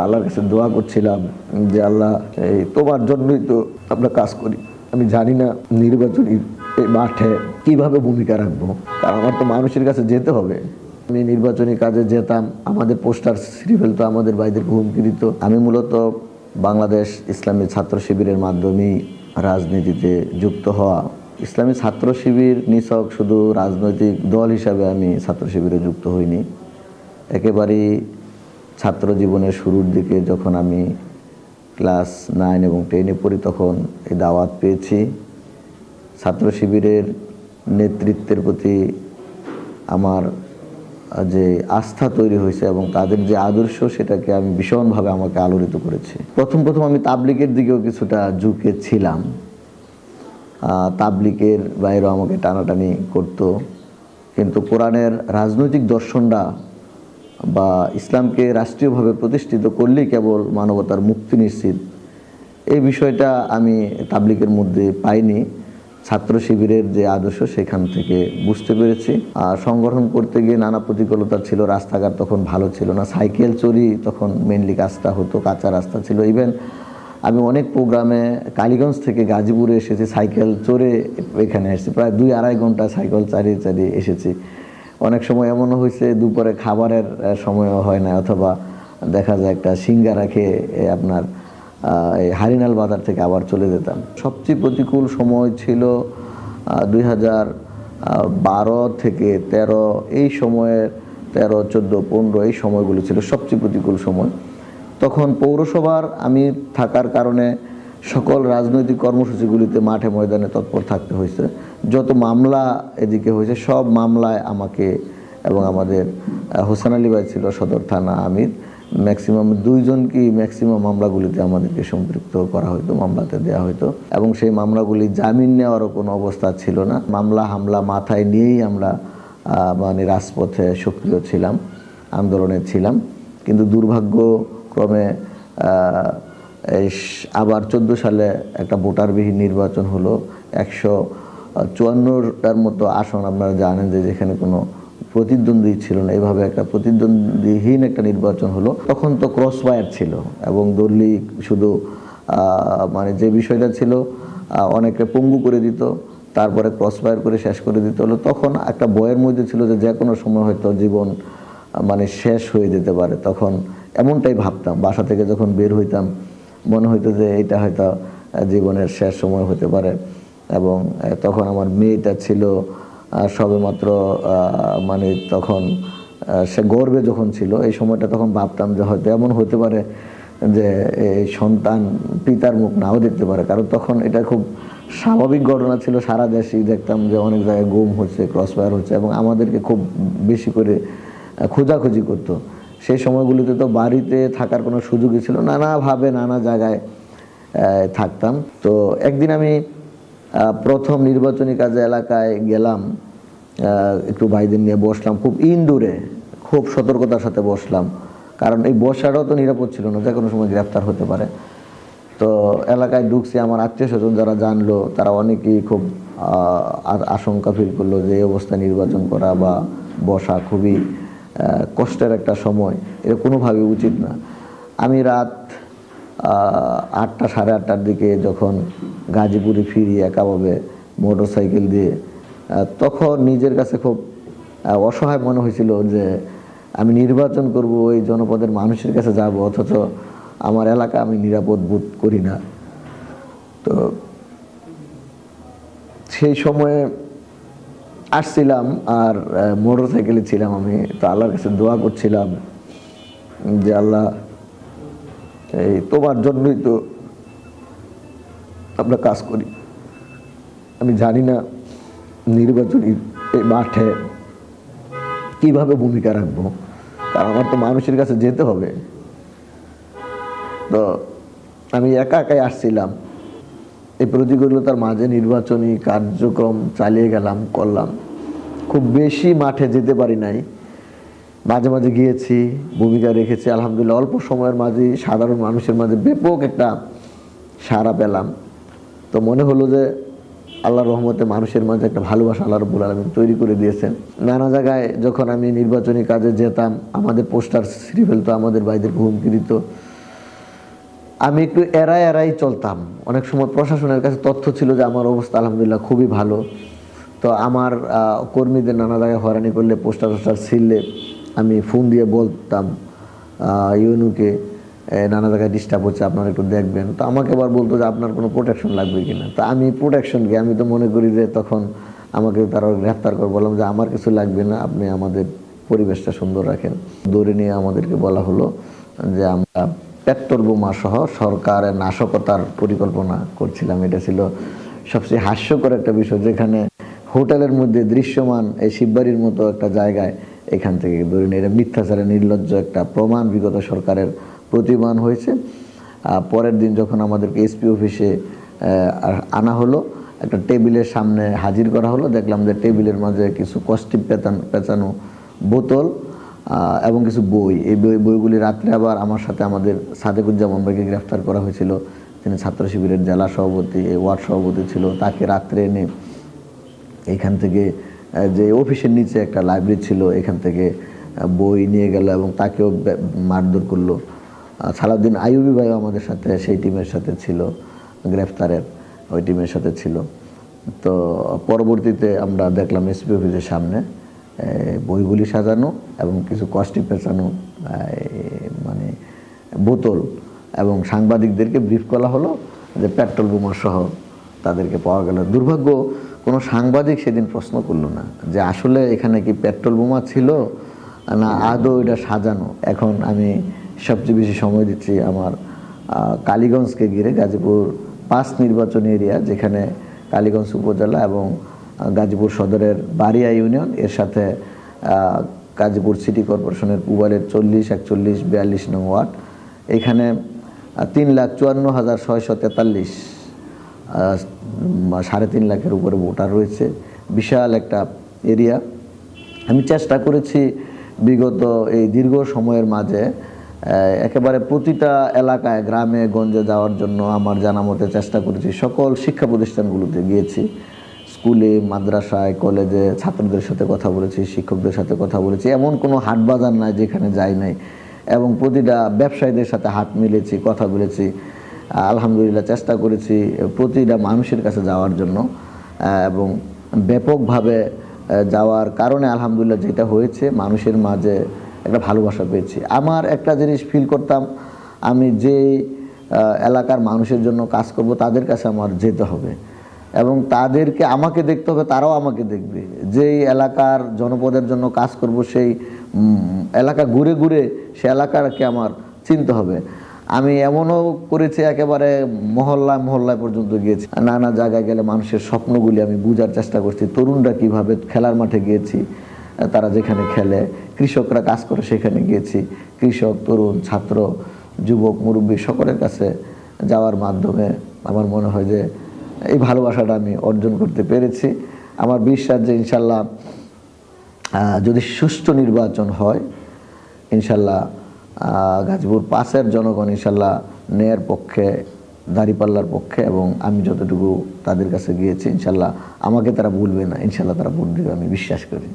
আল্লাহর কাছে দোয়া করছিলাম যে আল্লাহ, এই তোমার জন্যই তো আমরা কাজ করি। আমি জানি না নির্বাচনী এই মাঠে কিভাবে ভূমিকা রাখবো, কারণ আমার তো মানুষের কাছে যেতে হবে। আমি নির্বাচনী কাজে যেতাম, আমাদের পোস্টার ছিঁড়ে ফেলতো, আমাদের ভাইদেরকে হুমকি দিত। আমি মূলত বাংলাদেশ ইসলামী ছাত্র শিবিরের মাধ্যমেই রাজনীতিতে যুক্ত হওয়া। ইসলামী ছাত্র শিবির নিছক শুধু রাজনৈতিক দল হিসাবে আমি ছাত্র শিবিরে যুক্ত হইনি। একেবারেই ছাত্র জীবনের শুরুর দিকে যখন আমি ক্লাস 9 এবং 10-এ পড়ি, তখন এই দাওয়াত পেয়েছি। ছাত্র শিবিরের নেতৃত্বের প্রতি আমার যে আস্থা তৈরি হয়েছে এবং তাদের যে আদর্শ, সেটাকে আমি ভীষণভাবে আমাকে আলোড়িত করেছে। প্রথম আমি তাবলিগের দিকেও কিছুটা ঝুঁকে ছিলাম। তাবলিগের বাইরেও আমাকে টানাটানি করতো, কিন্তু কোরআনের রাজনৈতিক দর্শনটা বা ইসলামকে রাষ্ট্রীয়ভাবে প্রতিষ্ঠিত করলেই কেবল মানবতার মুক্তি নিশ্চিত, এই বিষয়টা আমি তাবলিগের মধ্যে পাইনি। ছাত্র শিবিরের যে আদর্শ, সেখান থেকে বুঝতে পেরেছি। আর সংগঠন করতে গিয়ে নানা প্রতিকূলতা ছিল। রাস্তাঘাট তখন ভালো ছিল না, সাইকেল চুরি তখন মেনলি কাজটা হতো, কাঁচা রাস্তা ছিল। ইভেন আমি অনেক প্রোগ্রামে কালীগঞ্জ থেকে গাজীপুরে এসেছি, সাইকেল চড়ে এখানে এসেছি। প্রায় 2-2.5 ঘন্টা সাইকেল চালিয়ে এসেছি। অনেক সময় এমনও হয়েছে দুপুরে খাবারের সময়ও হয় না, অথবা দেখা যায় একটা সিঙ্গারা খেয়ে আপনার এই হারিনাল বাজার থেকে আবার চলে যেতাম। সবচেয়ে প্রতিকূল সময় ছিল 2012 থেকে 13, এই সময়ের 13, 14, 15 এই সময়গুলো ছিল সবচেয়ে প্রতিকূল সময়। তখন পৌরসভার আমি থাকার কারণে সকল রাজনৈতিক কর্মসূচিগুলিতে মাঠে ময়দানে তৎপর থাকতে হয়েছে। যত মামলা এদিকে হয়েছে, সব মামলায় আমাকে এবং আমাদের হোসেন আলী ভাই ছিল সদর থানা আমির, ম্যাক্সিমাম 2 জনকেই ম্যাক্সিমাম মামলাগুলিতে আমাদেরকে সম্পৃক্ত করা হতো, মামলাতে দেওয়া হতো। এবং সেই মামলাগুলি জামিন নেওয়ারও কোনো অবস্থা ছিল না। মামলা হামলা মাথায় নিয়েই আমরা মানে রাজপথে সক্রিয় ছিলাম, আন্দোলনে ছিলাম। কিন্তু দুর্ভাগ্যক্রমে আবার 14 সালে একটা ভোটারবিহীন নির্বাচন হলো। 154টার মতো আসন আপনারা জানেন যে যেখানে কোনো প্রতিদ্বন্দ্বী ছিল না, এইভাবে একটা প্রতিদ্বন্দ্বীহীন একটা নির্বাচন হলো। তখন তো ক্রসফায়ার ছিল এবং দলীয় শুধু মানে যে বিষয়টা ছিল, অনেকে পঙ্গু করে দিত, তারপরে ক্রসফায়ার করে শেষ করে দিতে হলো। তখন একটা ভয়ের মধ্যে ছিল যে কোনো সময় হয়তো জীবন মানে শেষ হয়ে যেতে পারে। তখন এমনটাই ভাবতাম। বাসা থেকে যখন বের হইতাম, মনে হইতো যে এটা হয়তো জীবনের শেষ সময় হতে পারে। এবং তখন আমার মেয়েটা ছিল সবেমাত্র, মানে তখন সে গর্বে যখন ছিল, এই সময়টা তখন ভাবতাম যে হয়তো এমন হতে পারে যে এই সন্তান পিতার মুখ নাও দেখতে পারে। কারণ তখন এটা খুব স্বাভাবিক ঘটনা ছিল। সারা দেশেই দেখতাম যে অনেক জায়গায় গুম হচ্ছে, ক্রসফায়ার হচ্ছে, এবং আমাদেরকে খুব বেশি করে খোঁজাখুঁজি করতো। সেই সময়গুলিতে তো বাড়িতে থাকার কোনো সুযোগই ছিল, নানাভাবে নানা জায়গায় থাকতাম। তো একদিন আমি প্রথম নির্বাচনী কাজে এলাকায় গেলাম, একটু ভাইদের নিয়ে বসলাম, খুব ইনডোরে, খুব সতর্কতার সাথে বসলাম, কারণ এই বসাটাও তো নিরাপদ ছিল না, যে কোনো সময় গ্রেফতার হতে পারে। তো এলাকায় ঢুকছি, আমার আত্মীয় স্বজন যারা জানলো, তারা অনেকেই খুব আশঙ্কা ফিল করলো যে এই অবস্থায় নির্বাচন করা বা বসা খুবই কষ্টের একটা সময়, এটা কোনোভাবে উচিত না। আমি রাত 8টা, সাড়ে 8টার দিকে যখন গাজীপুরে ফিরি একাভাবে মোটর সাইকেল দিয়ে, তখন নিজের কাছে খুব অসহায় মনে হয়েছিল যে আমি নির্বাচন করব, ওই জনপদের মানুষের কাছে যাব, অথচ আমার এলাকা আমি নিরাপদ বোধ করি না। তো সেই সময়ে আসছিলাম আর মোটর সাইকেলে ছিলাম আমি। তো আল্লাহর কাছে দোয়া করছিলাম যে আল্লাহ, এই তোমার জন্যই তো আমরা কাজ করি। আমি জানি না নির্বাচনী এই মাঠে কিভাবে ভূমিকা রাখবো, কারণ আমার তো মানুষের কাছে যেতে হবে। তো আমি একাই আসছিলাম। এই প্রতিকূলতার মাঝে নির্বাচনী কার্যক্রম চালিয়ে করলাম। খুব বেশি মাঠে যেতে পারি নাই, মাঝে মাঝে গিয়েছি, ভূমিকা রেখেছি। আলহামদুলিল্লাহ, অল্প সময়ের মাঝে সাধারণ মানুষের মাঝে ব্যাপক একটা সাড়া পেলাম। তো মনে হলো যে আল্লাহর রহমতে মানুষের মাঝে একটা ভালোবাসা আল্লাহ রাব্বুল আলামিন তৈরি করে দিয়েছেন। নানা জায়গায় যখন আমি নির্বাচনী কাজে যেতাম, আমাদের পোস্টার ছিঁড়ে ফেলতো, আমাদের ভাইদেরকে হুমকি দিত। আমি একটু এড়াই চলতাম। অনেক সময় প্রশাসনের কাছে তথ্য ছিল যে আমার অবস্থা আলহামদুলিল্লাহ খুবই ভালো। তো আমার কর্মীদের নানা জায়গায় হয়রানি করলে, পোস্টার ছিঁড়লে আমি ফোন দিয়ে বলতাম ইউনুকে নানা জায়গায় ডিস্টার্ব হচ্ছে, আপনারা একটু দেখবেন। তো আমাকে আবার বলতো যে আপনার কোনো প্রোটেকশন লাগবে কিনা। তো আমি প্রোটেকশনকে আমি তো মনে করি যে তখন আমাকে তারা গ্রেফতার করে, বললাম যে আমার কিছু লাগবে না, আপনি আমাদের পরিবেশটা সুন্দর রাখেন। ধরে নিয়ে আমাদেরকে বলা হলো যে আমরা পেট্রোল বোমা সহ সরকারের নাশকতার পরিকল্পনা করছিলাম। এটা ছিল সবচেয়ে হাস্যকর একটা বিষয়, যেখানে হোটেলের মধ্যে দৃশ্যমান এই শিববাড়ির মতো একটা জায়গায় এখান থেকে ধরে নিয়ে এটা মিথ্যাচারে নির্লজ্জ একটা প্রমাণ বিগত সরকারের প্রতিমান হয়েছে। পরের দিন যখন আমাদেরকে এসপি অফিসে আনা হলো, একটা টেবিলের সামনে হাজির করা হলো, দেখলাম যে টেবিলের মাঝে কিছু কষ্টিপ পেঁচানো বোতল এবং কিছু বই। এই বইগুলি রাত্রে আবার আমার সাথে আমাদের সাদেকুজ্জামান ভাইকে গ্রেফতার করা হয়েছিল। তিনি ছাত্র শিবিরের জেলা সভাপতি, ওয়ার্ড সভাপতি ছিল। তাকে রাত্রে এনে এখান থেকে যে অফিসের নিচে একটা লাইব্রেরি ছিল, এখান থেকে বই নিয়ে গেল এবং তাকেও মারধর করলো। সালাউদ্দিন আইয়ুবী ভাইও আমাদের সাথে সেই টিমের সাথে ছিল, গ্রেফতারের ওই টিমের সাথে ছিল। তো পরবর্তীতে আমরা দেখলাম এসপি অফিসের সামনে বইগুলি সাজানো এবং কিছু কষ্টিপ পেঁচানো মানে বোতল, এবং সাংবাদিকদেরকে ব্রিফ করা হলো যে পেট্রোল বোমা সহ তাদেরকে পাওয়া গেল। দুর্ভাগ্য, কোনো সাংবাদিক সেদিন প্রশ্ন করলো না যে আসলে এখানে কি পেট্রোল বোমা ছিল না আদৌ এটা সাজানো। এখন আমি সবচেয়ে বেশি সময় দিচ্ছি আমার কালীগঞ্জকে ঘিরে, গাজীপুর 5 নির্বাচনী এরিয়া, যেখানে কালীগঞ্জ উপজেলা এবং গাজীপুর সদরের বাড়িয়া ইউনিয়ন, এর সাথে গাজীপুর সিটি কর্পোরেশনের পুবালের 40, 41, 42 নং ওয়ার্ড। এখানে 3,54,643 3.5 লাখের উপরে ভোটার রয়েছে। বিশাল একটা এরিয়া। আমি চেষ্টা করেছি বিগত এই দীর্ঘ সময়ের মাঝে একেবারে প্রতিটা এলাকায়, গ্রামে গঞ্জে যাওয়ার জন্য আমার জানা মতে চেষ্টা করেছি। সকল শিক্ষা প্রতিষ্ঠানগুলোতে গিয়েছি, স্কুলে, মাদ্রাসায়, কলেজে ছাত্রদের সাথে কথা বলেছি, শিক্ষকদের সাথে কথা বলেছি। এমন কোনো হাট বাজার নাই যেখানে যাই নাই, এবং প্রতিটা ব্যবসায়ীদের সাথে হাত মিলেছি, কথা বলেছি। আলহামদুলিল্লাহ চেষ্টা করেছি প্রতিটা মানুষের কাছে যাওয়ার জন্য, এবং ব্যাপকভাবে যাওয়ার কারণে আলহামদুলিল্লাহ যেটা হয়েছে, মানুষের মাঝে একটা ভালোবাসা পেয়েছি। আমার একটা জিনিস ফিল করতাম, আমি যে এলাকার মানুষের জন্য কাজ করব তাদের কাছে আমার যেতে হবে, এবং তাদেরকে আমাকে দেখতে হবে, তারাও আমাকে দেখবে। যেই এলাকার জনপদের জন্য কাজ করব, সেই এলাকা ঘুরে ঘুরে সে এলাকাকে আমার চিনতে হবে। আমি এমনও করেছি, একেবারে মহল্লায় পর্যন্ত গিয়েছি। নানা জায়গায় গেলে মানুষের স্বপ্নগুলি আমি বোঝার চেষ্টা করছি। তরুণরা কিভাবে খেলার মাঠে গিয়েছি, তারা যেখানে খেলে, কৃষকরা কাজ করে সেখানে গিয়েছি। কৃষক, তরুণ, ছাত্র, যুবক, মুরব্বী সকলের কাছে যাওয়ার মাধ্যমে আমার মনে হয় যে এই ভালোবাসাটা আমি অর্জন করতে পেরেছি। আমার বিশ্বাস যে ইনশাল্লাহ যদি সুষ্ঠু নির্বাচন হয়, ইনশাল্লাহ গাজীপুর 5-এর জনগণ ইনশাল্লাহ ন্যায়ের পক্ষে, দাঁড়িপাল্লার পক্ষে, এবং আমি যতটুকু তাদের কাছে গিয়েছি ইনশাল্লাহ আমাকে তারা ভুলবে না, ইনশাল্লাহ তারা ভোট দেবে, আমি বিশ্বাস করি।